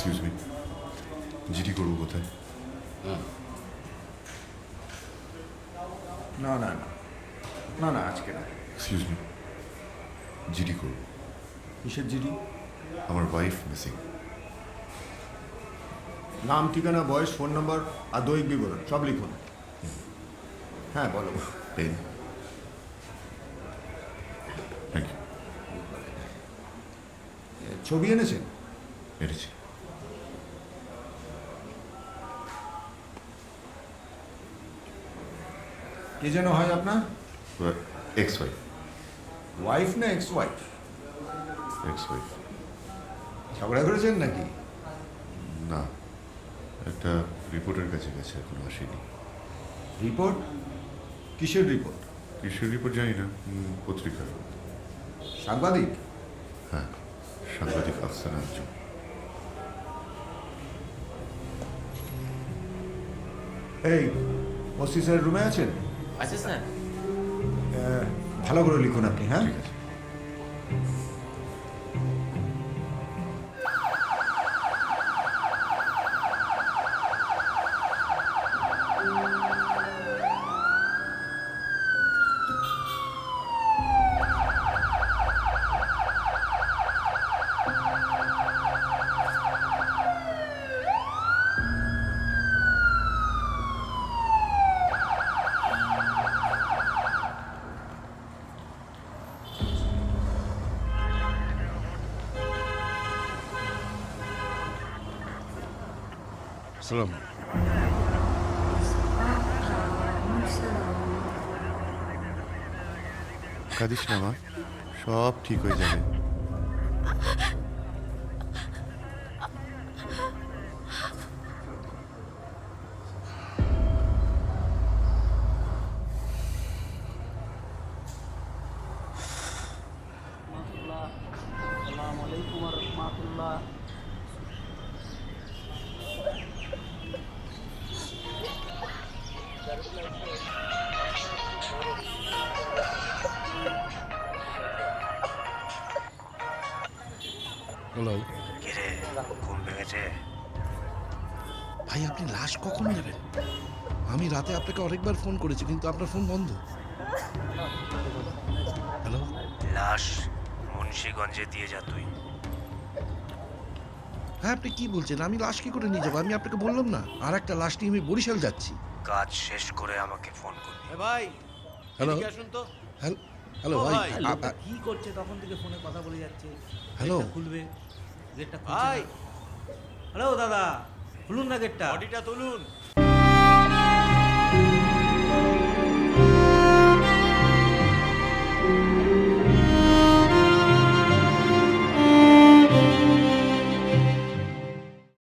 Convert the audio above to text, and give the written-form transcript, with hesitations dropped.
Excuse me, GD করবো কোথায়? না না না না না আজকে না। এক্সকিউজ মি, জিডি করবো। কিসের জিডি? আমার ওয়াইফ মিসিং। নাম, ঠিকানা, বয়স, ফোন নম্বর আর দৈহিক বিবরণ সব লিখুন। হ্যাঁ বলো। পেন। Thank you. ছবি এনেছেন? এনেছি। কে যেন হয় আপনার? Ex wife. ওয়াইফ না এক্স ওয়াইফ? Ex wife. ঝগড়া করেছেন নাকি? না, একটা রিপোর্টের কাছে গেছে, এখনো আসেনি। রিপোর্ট? কিসের রিপোর্ট? কিসের রিপোর্ট জানি না, পত্রিকার। সাংবাদিক? হ্যাঁ, সাংবাদিক আফসানা আঞ্জুম। এই ওসি স্যার রুমে আছেন? আচ্ছা স্যার। ভালো করে লিখুন আপনি। হ্যাঁ ঠিক আছে। সালাম। কাঁদিস না মা, সব ঠিক হয়ে যাবে। আসসালামু আলাইকুম ওয়া রাহমাতুল্লাহ। হ্যালো কিরে, ঘুম ভেঙেছে? ভাই, আপনি লাশ কখন নেবেন? আমি রাতে আপনাকে অনেকবার ফোন করেছি, কিন্তু আপনার ফোন বন্ধ। হ্যালো, লাশ মুন্সিগঞ্জে দিয়ে যা তুই। হ্যাঁ আপনি কি বলছেন? আমি লাশ কি করে নিয়ে যাবো? আমি আপনাকে বললাম না, আর একটা লাশ নিয়ে আমি বরিশাল যাচ্ছি। কাজ শেষ করে আমাকে ফোন করবি। ভাই হ্যালো এদিকে আসুন তো। হ্যালো ও ভাই, ভাই, লোকটা কি করছে তখন থেকে ফোনে কথা বলে যাচ্ছে। হ্যালো। গেটটা খুলবে, গেটটা খুলছে না। হ্যালো দাদা, খুলুন না গেটটা। বডিটা তুলুন।